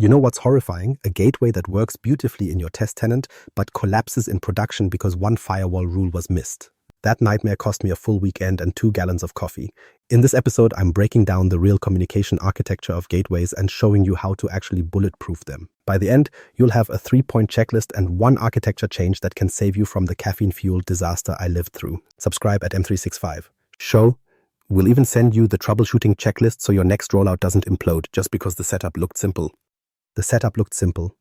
You know what's horrifying? A gateway that works beautifully in your test tenant, but collapses in production because one firewall rule was missed. That nightmare cost me a full weekend and 2 gallons of coffee. In this episode, I'm breaking down the real communication architecture of gateways and showing you how to actually bulletproof them. By the end, you'll have a 3-point checklist and one architecture change that can save you from the caffeine-fueled disaster I lived through. Subscribe at M365. We'll even send you the troubleshooting checklist so your next rollout doesn't implode just because the setup looked simple. The setup looked simple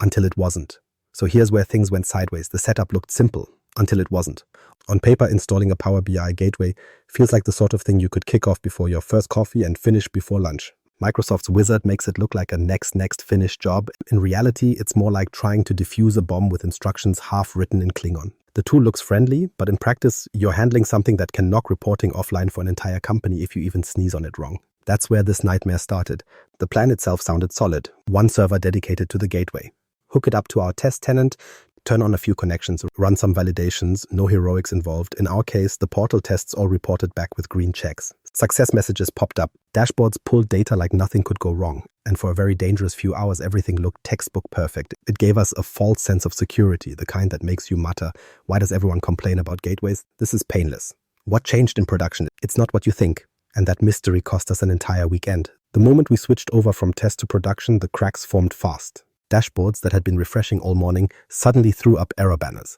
until it wasn't. So here's where things went sideways. The setup looked simple until it wasn't. On paper, installing a Power BI gateway feels like the sort of thing you could kick off before your first coffee and finish before lunch. Microsoft's wizard makes it look like a next finished job. In reality, it's more like trying to defuse a bomb with instructions half written in Klingon. The tool looks friendly, but in practice, you're handling something that can knock reporting offline for an entire company if you even sneeze on it wrong. That's where this nightmare started. The plan itself sounded solid. One server dedicated to the gateway. Hook it up to our test tenant, turn on a few connections, run some validations, no heroics involved. In our case, the portal tests all reported back with green checks. Success messages popped up. Dashboards pulled data like nothing could go wrong. And for a very dangerous few hours, everything looked textbook perfect. It gave us a false sense of security, the kind that makes you mutter, why does everyone complain about gateways? This is painless. What changed in production? It's not what you think. And that mystery cost us an entire weekend. The moment we switched over from test to production, the cracks formed fast. Dashboards that had been refreshing all morning suddenly threw up error banners.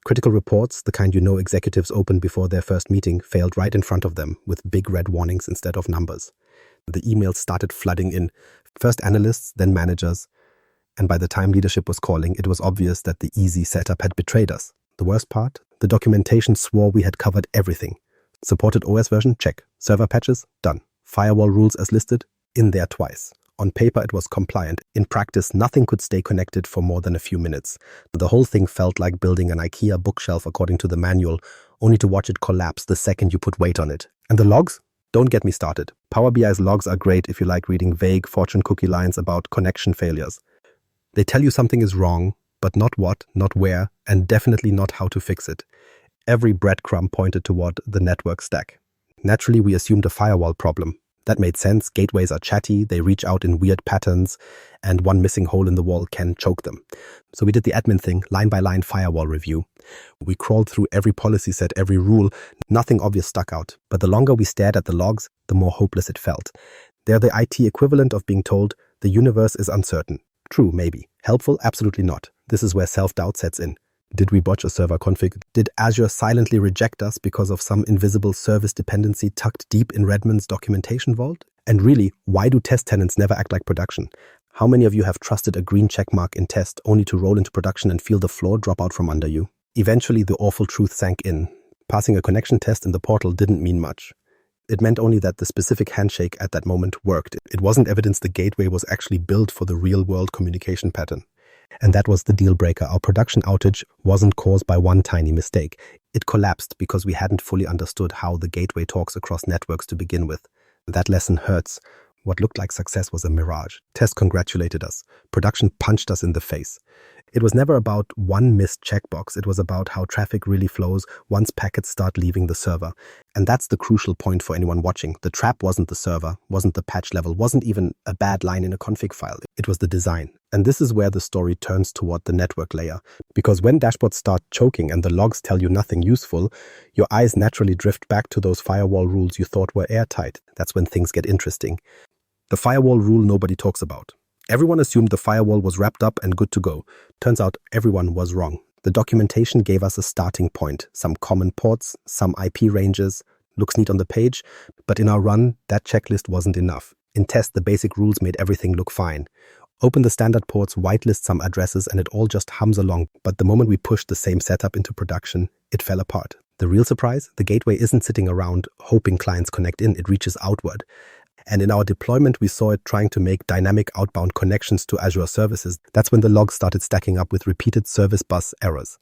Critical reports, the kind you know executives open before their first meeting, failed right in front of them with big red warnings instead of numbers. The emails started flooding in, first analysts, then managers, and by the time leadership was calling, it was obvious that the easy setup had betrayed us. The worst part? The documentation swore we had covered everything. Supported OS version? Check. Server patches? Done. Firewall rules as listed? In there twice. On paper, it was compliant. In practice, nothing could stay connected for more than a few minutes. The whole thing felt like building an IKEA bookshelf according to the manual, only to watch it collapse the second you put weight on it. And the logs? Don't get me started. Power BI's logs are great if you like reading vague fortune cookie lines about connection failures. They tell you something is wrong, but not what, not where, and definitely not how to fix it. Every breadcrumb pointed toward the network stack. Naturally, we assumed a firewall problem. That made sense. Gateways are chatty, they reach out in weird patterns, and one missing hole in the wall can choke them. So we did the admin thing, line-by-line firewall review. We crawled through every policy set, every rule. Nothing obvious stuck out. But the longer we stared at the logs, the more hopeless it felt. They're the IT equivalent of being told, the universe is uncertain. True, maybe. Helpful? Absolutely not. This is where self-doubt sets in. Did we botch a server config? Did Azure silently reject us because of some invisible service dependency tucked deep in Redmond's documentation vault? And really, why do test tenants never act like production? How many of you have trusted a green checkmark in test only to roll into production and feel the floor drop out from under you? Eventually, the awful truth sank in. Passing a connection test in the portal didn't mean much. It meant only that the specific handshake at that moment worked. It wasn't evidence the gateway was actually built for the real-world communication pattern. And that was the deal breaker. Our production outage wasn't caused by one tiny mistake. It collapsed because we hadn't fully understood how the gateway talks across networks to begin with. That lesson hurts. What looked like success was a mirage. Test congratulated us. Production punched us in the face. It was never about one missed checkbox. It was about how traffic really flows once packets start leaving the server. And that's the crucial point for anyone watching. The trap wasn't the server, wasn't the patch level, wasn't even a bad line in a config file. It was the design. And this is where the story turns toward the network layer. Because when dashboards start choking and the logs tell you nothing useful, your eyes naturally drift back to those firewall rules you thought were airtight. That's when things get interesting. The firewall rule nobody talks about. Everyone assumed the firewall was wrapped up and good to go. Turns out everyone was wrong. The documentation gave us a starting point, some common ports, some IP ranges, looks neat on the page, but in our run, that checklist wasn't enough. In test, the basic rules made everything look fine. Open the standard ports, whitelist some addresses, and it all just hums along. But the moment we pushed the same setup into production, it fell apart. The real surprise? The gateway isn't sitting around hoping clients connect in, it reaches outward. And in our deployment, we saw it trying to make dynamic outbound connections to Azure services. That's when the logs started stacking up with repeated service bus errors.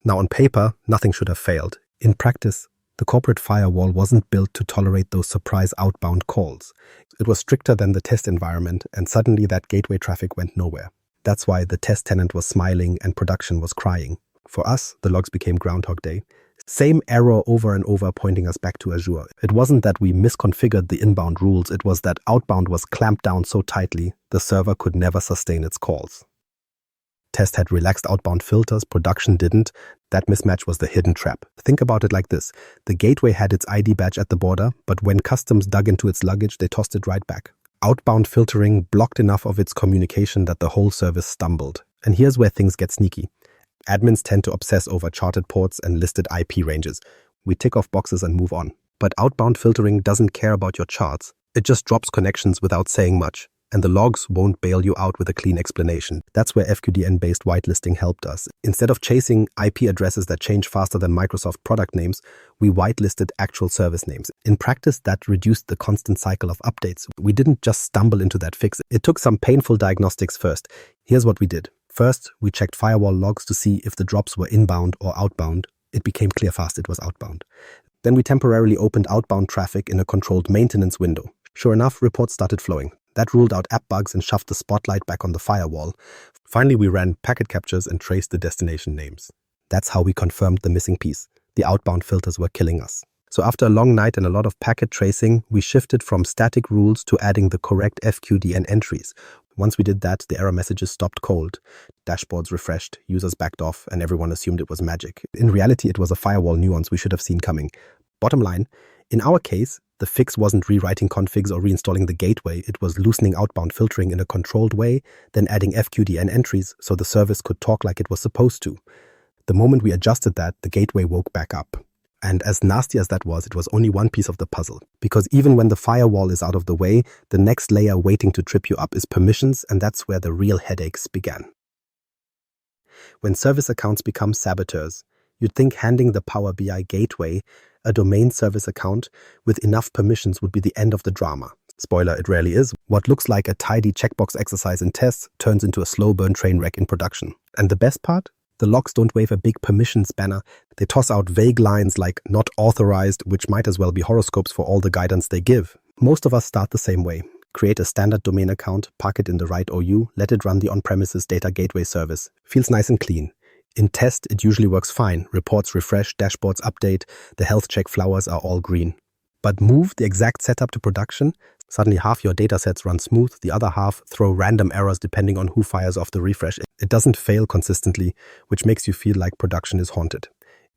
Now, on paper, nothing should have failed. In practice, the corporate firewall wasn't built to tolerate those surprise outbound calls. It was stricter than the test environment, and suddenly that gateway traffic went nowhere. That's why the test tenant was smiling and production was crying. For us, the logs became Groundhog Day. Same error over and over, pointing us back to Azure. It wasn't that we misconfigured the inbound rules, it was that outbound was clamped down so tightly the server could never sustain its calls. Test had relaxed outbound filters, production didn't. That mismatch was the hidden trap. Think about it like this. The gateway had its ID badge at the border, but when customs dug into its luggage, they tossed it right back. Outbound filtering blocked enough of its communication that the whole service stumbled. And here's where things get sneaky. Admins tend to obsess over charted ports and listed IP ranges. We tick off boxes and move on. But outbound filtering doesn't care about your charts. It just drops connections without saying much. And the logs won't bail you out with a clean explanation. That's where FQDN-based whitelisting helped us. Instead of chasing IP addresses that change faster than Microsoft product names, we whitelisted actual service names. In practice, that reduced the constant cycle of updates. We didn't just stumble into that fix. It took some painful diagnostics first. Here's what we did. First, we checked firewall logs to see if the drops were inbound or outbound. It became clear fast it was outbound. Then we temporarily opened outbound traffic in a controlled maintenance window. Sure enough, reports started flowing. That ruled out app bugs and shoved the spotlight back on the firewall. Finally, we ran packet captures and traced the destination names. That's how we confirmed the missing piece. The outbound filters were killing us. So after a long night and a lot of packet tracing, we shifted from static rules to adding the correct FQDN entries. Once we did that, the error messages stopped cold. Dashboards refreshed, users backed off, and everyone assumed it was magic. In reality, it was a firewall nuance we should have seen coming. Bottom line, in our case, the fix wasn't rewriting configs or reinstalling the gateway. It was loosening outbound filtering in a controlled way, then adding FQDN entries so the service could talk like it was supposed to. The moment we adjusted that, the gateway woke back up. And as nasty as that was, it was only one piece of the puzzle. Because even when the firewall is out of the way, the next layer waiting to trip you up is permissions, and that's where the real headaches began. When service accounts become saboteurs, you'd think handing the Power BI gateway a domain service account with enough permissions would be the end of the drama. Spoiler, it rarely is. What looks like a tidy checkbox exercise in tests turns into a slow burn train wreck in production. And the best part? The logs don't wave a big permissions banner. They toss out vague lines like not authorized, which might as well be horoscopes for all the guidance they give. Most of us start the same way. Create a standard domain account, park it in the right OU, let it run the on-premises data gateway service. Feels nice and clean. In test, it usually works fine. Reports refresh, dashboards update, the health check flowers are all green. But move the exact setup to production, suddenly half your datasets run smooth, the other half throw random errors depending on who fires off the refresh. It doesn't fail consistently, which makes you feel like production is haunted.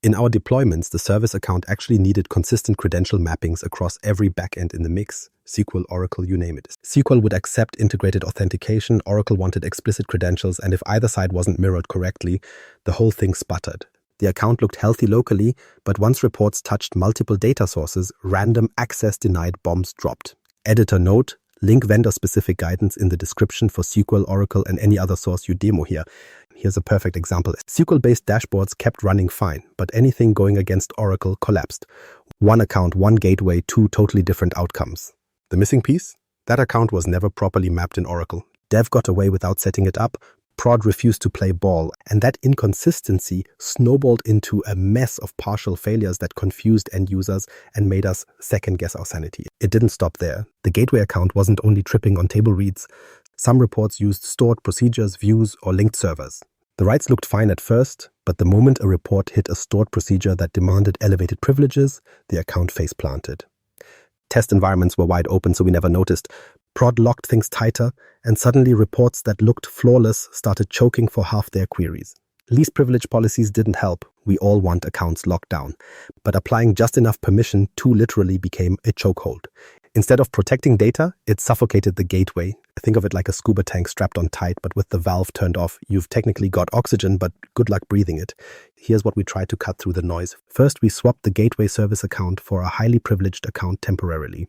In our deployments, the service account actually needed consistent credential mappings across every backend in the mix. SQL, Oracle, you name it. SQL would accept integrated authentication, Oracle wanted explicit credentials, and if either side wasn't mirrored correctly, the whole thing sputtered. The account looked healthy locally, but once reports touched multiple data sources, random access denied bombs dropped. Editor note, link vendor-specific guidance in the description for SQL, Oracle, and any other source you demo here. Here's a perfect example. SQL-based dashboards kept running fine, but anything going against Oracle collapsed. One account, one gateway, two totally different outcomes. The missing piece? That account was never properly mapped in Oracle. Dev got away without setting it up. Prod refused to play ball, and that inconsistency snowballed into a mess of partial failures that confused end users and made us second-guess our sanity. It didn't stop there. The gateway account wasn't only tripping on table reads. Some reports used stored procedures, views, or linked servers. The writes looked fine at first, but the moment a report hit a stored procedure that demanded elevated privileges, the account face planted. Test environments were wide open, so we never noticed. Prod locked things tighter, and suddenly reports that looked flawless started choking for half their queries. Least privilege policies didn't help. We all want accounts locked down. But applying just enough permission too literally became a chokehold. Instead of protecting data, it suffocated the gateway. Think of it like a scuba tank strapped on tight, but with the valve turned off. You've technically got oxygen, but good luck breathing it. Here's what we tried to cut through the noise. First, we swapped the gateway service account for a highly privileged account temporarily.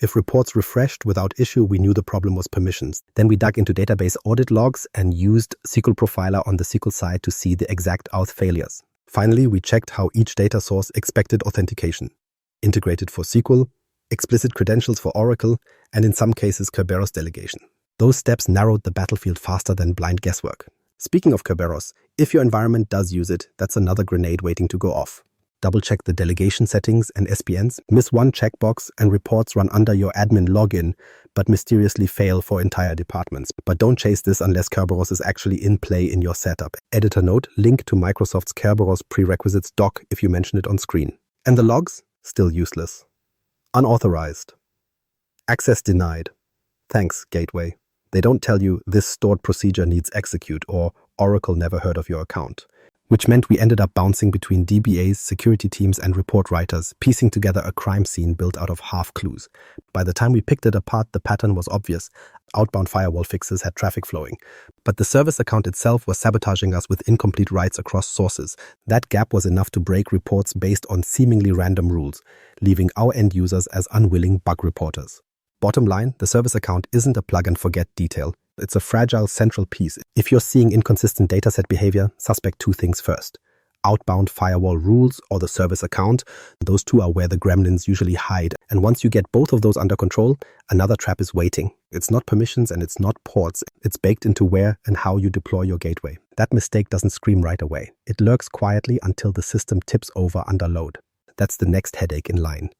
If reports refreshed without issue, we knew the problem was permissions. Then we dug into database audit logs and used SQL Profiler on the SQL side to see the exact auth failures. Finally, we checked how each data source expected authentication. Integrated for SQL, explicit credentials for Oracle, and in some cases Kerberos delegation. Those steps narrowed the battlefield faster than blind guesswork. Speaking of Kerberos, if your environment does use it, that's another grenade waiting to go off. Double-check the delegation settings and SPNs, miss one checkbox and reports run under your admin login, but mysteriously fail for entire departments. But don't chase this unless Kerberos is actually in play in your setup. Editor note, link to Microsoft's Kerberos prerequisites doc if you mention it on screen. And the logs? Still useless. Unauthorized. Access denied. Thanks, Gateway. They don't tell you this stored procedure needs execute or Oracle never heard of your account. Which meant we ended up bouncing between DBAs, security teams, and report writers, piecing together a crime scene built out of half clues. By the time we picked it apart, the pattern was obvious. Outbound firewall fixes had traffic flowing. But the service account itself was sabotaging us with incomplete writes across sources. That gap was enough to break reports based on seemingly random rules, leaving our end users as unwilling bug reporters. Bottom line, the service account isn't a plug-and-forget detail. It's a fragile central piece. If you're seeing inconsistent dataset behavior, suspect two things first. Outbound firewall rules or the service account. Those two are where the gremlins usually hide. And once you get both of those under control, another trap is waiting. It's not permissions and it's not ports. It's baked into where and how you deploy your gateway. That mistake doesn't scream right away. It lurks quietly until the system tips over under load. That's the next headache in line.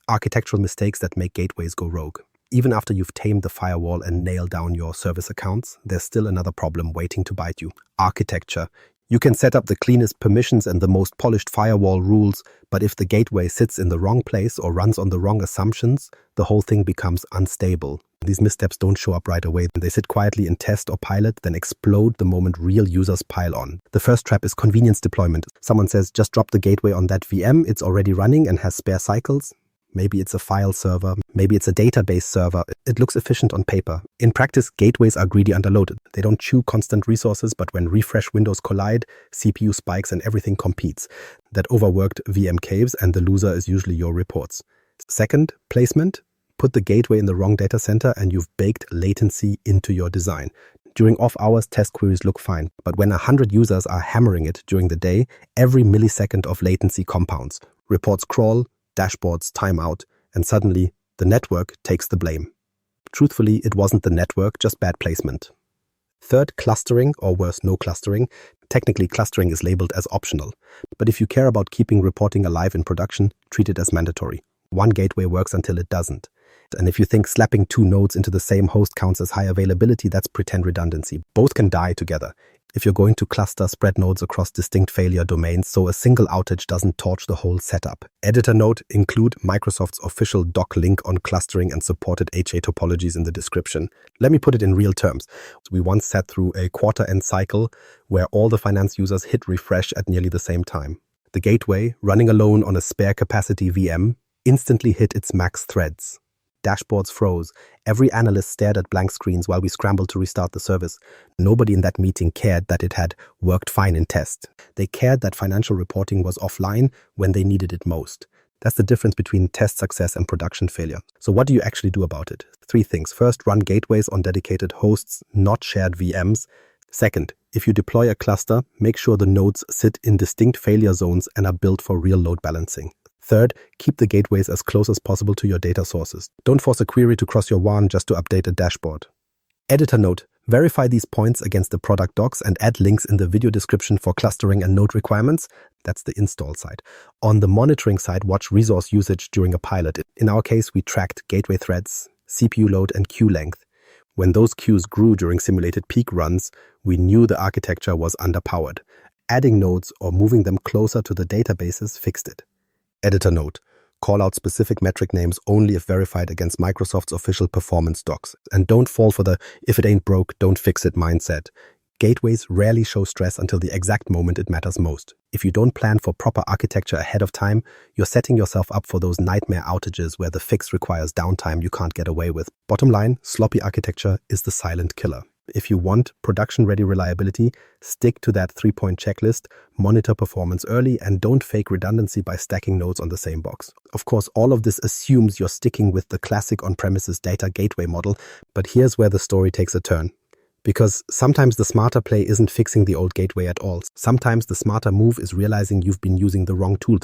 Architectural mistakes that make gateways go rogue. Even after you've tamed the firewall and nailed down your service accounts, there's still another problem waiting to bite you. Architecture. You can set up the cleanest permissions and the most polished firewall rules, but if the gateway sits in the wrong place or runs on the wrong assumptions, the whole thing becomes unstable. These missteps don't show up right away. They sit quietly in test or pilot, then explode the moment real users pile on. The first trap is convenience deployment. Someone says, just drop the gateway on that VM, it's already running and has spare cycles. Maybe it's a file server, maybe it's a database server. It looks efficient on paper. In practice, gateways are greedy underloaded. They don't chew constant resources, but when refresh windows collide, CPU spikes and everything competes. That overworked VM caves, and the loser is usually your reports. Second, placement. Put the gateway in the wrong data center and you've baked latency into your design. During off hours, test queries look fine, but when 100 users are hammering it during the day, every millisecond of latency compounds. Reports crawl, dashboards time out, and suddenly the network takes the blame. Truthfully, it wasn't the network, just bad placement. Third, clustering, or worse, no clustering. Technically, clustering is labeled as optional, but if you care about keeping reporting alive in production, treat it as mandatory. One gateway works until it doesn't. And if you think slapping two nodes into the same host counts as high availability, that's pretend redundancy. Both can die together. If you're going to cluster, spread nodes across distinct failure domains so a single outage doesn't torch the whole setup. Editor note, include Microsoft's official doc link on clustering and supported HA topologies in the description. Let me put it in real terms. We once sat through a quarter-end cycle where all the finance users hit refresh at nearly the same time. The gateway, running alone on a spare capacity VM, instantly hit its max threads. Dashboards froze. Every analyst stared at blank screens while we scrambled to restart the service. Nobody in that meeting cared that it had worked fine in test. They cared that financial reporting was offline when they needed it most. That's the difference between test success and production failure. So what do you actually do about it? 3 things. First, run gateways on dedicated hosts, not shared VMs. Second, if you deploy a cluster, make sure the nodes sit in distinct failure zones and are built for real load balancing. Third, keep the gateways as close as possible to your data sources. Don't force a query to cross your WAN just to update a dashboard. Editor note, verify these points against the product docs and add links in the video description for clustering and node requirements. That's the install side. On the monitoring side, watch resource usage during a pilot. In our case, we tracked gateway threads, CPU load, and queue length. When those queues grew during simulated peak runs, we knew the architecture was underpowered. Adding nodes or moving them closer to the databases fixed it. Editor note, call out specific metric names only if verified against Microsoft's official performance docs. And don't fall for the if it ain't broke, don't fix it mindset. Gateways rarely show stress until the exact moment it matters most. If you don't plan for proper architecture ahead of time, you're setting yourself up for those nightmare outages where the fix requires downtime you can't get away with. Bottom line, sloppy architecture is the silent killer. If you want production-ready reliability, stick to that 3-point checklist, monitor performance early, and don't fake redundancy by stacking nodes on the same box. Of course, all of this assumes you're sticking with the classic on-premises data gateway model, but here's where the story takes a turn. Because sometimes the smarter play isn't fixing the old gateway at all. Sometimes the smarter move is realizing you've been using the wrong tool.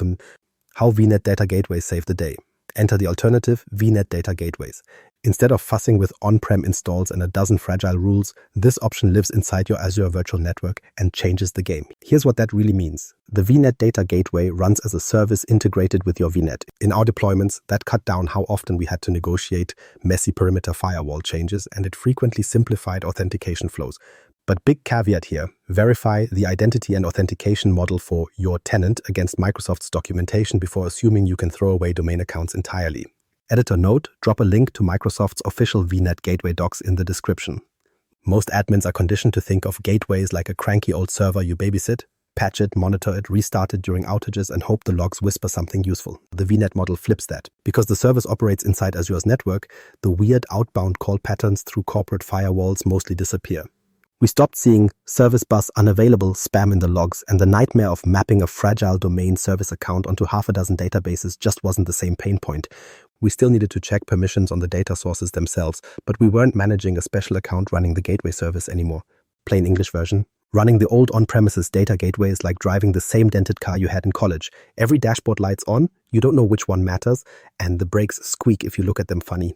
How VNet data gateways save the day. Enter the alternative, VNet data gateways. Instead of fussing with on-prem installs and a dozen fragile rules, this option lives inside your Azure Virtual Network and changes the game. Here's what that really means. The VNet Data Gateway runs as a service integrated with your VNet. In our deployments, that cut down how often we had to negotiate messy perimeter firewall changes, and it frequently simplified authentication flows. But big caveat here, verify the identity and authentication model for your tenant against Microsoft's documentation before assuming you can throw away domain accounts entirely. Editor note, drop a link to Microsoft's official VNet Gateway docs in the description. Most admins are conditioned to think of gateways like a cranky old server you babysit, patch it, monitor it, restart it during outages, and hope the logs whisper something useful. The VNet model flips that. Because the service operates inside Azure's network, the weird outbound call patterns through corporate firewalls mostly disappear. We stopped seeing service bus unavailable spam in the logs, and the nightmare of mapping a fragile domain service account onto half a dozen databases just wasn't the same pain point. We still needed to check permissions on the data sources themselves, but we weren't managing a special account running the gateway service anymore. Plain English version. Running the old on-premises data gateway is like driving the same dented car you had in college. Every dashboard light's on, you don't know which one matters, and the brakes squeak if you look at them funny.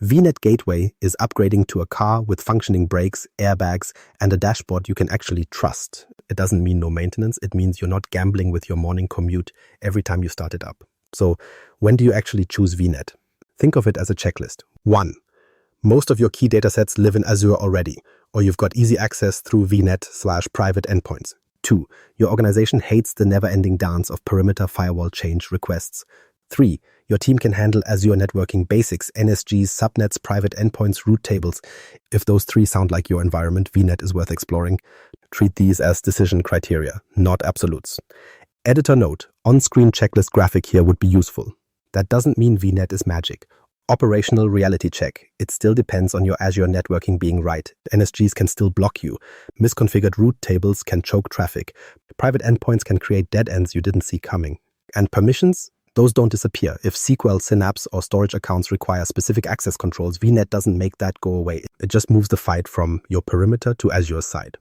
VNet Gateway is upgrading to a car with functioning brakes, airbags, and a dashboard you can actually trust. It doesn't mean no maintenance, it means you're not gambling with your morning commute every time you start it up. So, when do you actually choose VNet? Think of it as a checklist. 1. Most of your key datasets live in Azure already, or you've got easy access through VNet/private endpoints. 2. Your organization hates the never-ending dance of perimeter firewall change requests. 3. Your team can handle Azure networking basics, NSGs, subnets, private endpoints, route tables. If those 3 sound like your environment, VNet is worth exploring. Treat these as decision criteria, not absolutes. Editor note, on-screen checklist graphic here would be useful. That doesn't mean VNet is magic. Operational reality check. It still depends on your Azure networking being right. NSGs can still block you. Misconfigured route tables can choke traffic. Private endpoints can create dead ends you didn't see coming. And permissions? Those don't disappear. If SQL, Synapse, or storage accounts require specific access controls, VNet doesn't make that go away. It just moves the fight from your perimeter to Azure's side.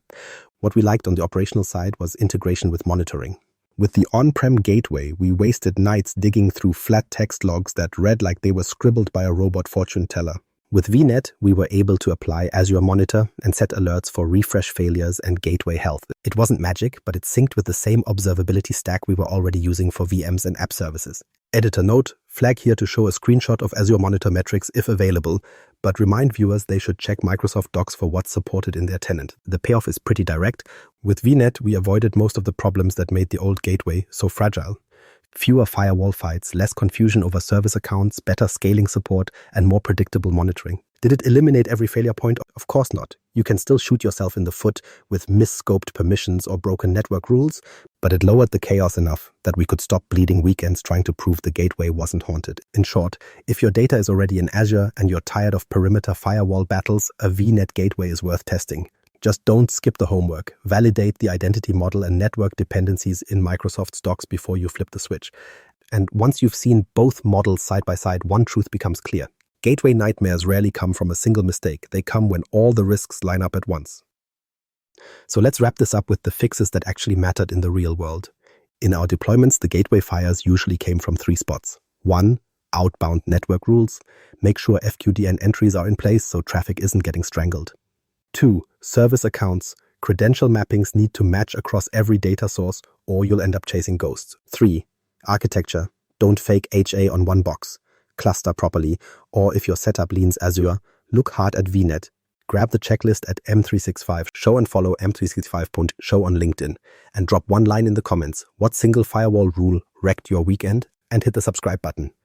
What we liked on the operational side was integration with monitoring. With the on-prem gateway, we wasted nights digging through flat text logs that read like they were scribbled by a robot fortune teller. With VNet, we were able to apply Azure Monitor and set alerts for refresh failures and gateway health. It wasn't magic, but it synced with the same observability stack we were already using for VMs and app services. Editor note, flag here to show a screenshot of Azure Monitor metrics if available, but remind viewers they should check Microsoft Docs for what's supported in their tenant. The payoff is pretty direct. With VNet, we avoided most of the problems that made the old gateway so fragile. Fewer firewall fights, less confusion over service accounts, better scaling support, and more predictable monitoring. Did it eliminate every failure point? Of course not. You can still shoot yourself in the foot with misscoped permissions or broken network rules, but it lowered the chaos enough that we could stop bleeding weekends trying to prove the gateway wasn't haunted. In short, if your data is already in Azure and you're tired of perimeter firewall battles, a VNet gateway is worth testing. Just don't skip the homework. Validate the identity model and network dependencies in Microsoft's docs before you flip the switch. And once you've seen both models side by side, one truth becomes clear. Gateway nightmares rarely come from a single mistake. They come when all the risks line up at once. So let's wrap this up with the fixes that actually mattered in the real world. In our deployments, the gateway fires usually came from 3 spots. 1. Outbound network rules. Make sure FQDN entries are in place so traffic isn't getting strangled. 2. Service accounts. Credential mappings need to match across every data source or you'll end up chasing ghosts. 3. Architecture. Don't fake HA on one box. Cluster properly, or if your setup leans Azure, look hard at VNet. Grab the checklist at M365, show and follow M365.show on LinkedIn, and drop one line in the comments. What single firewall rule wrecked your weekend? And hit the subscribe button.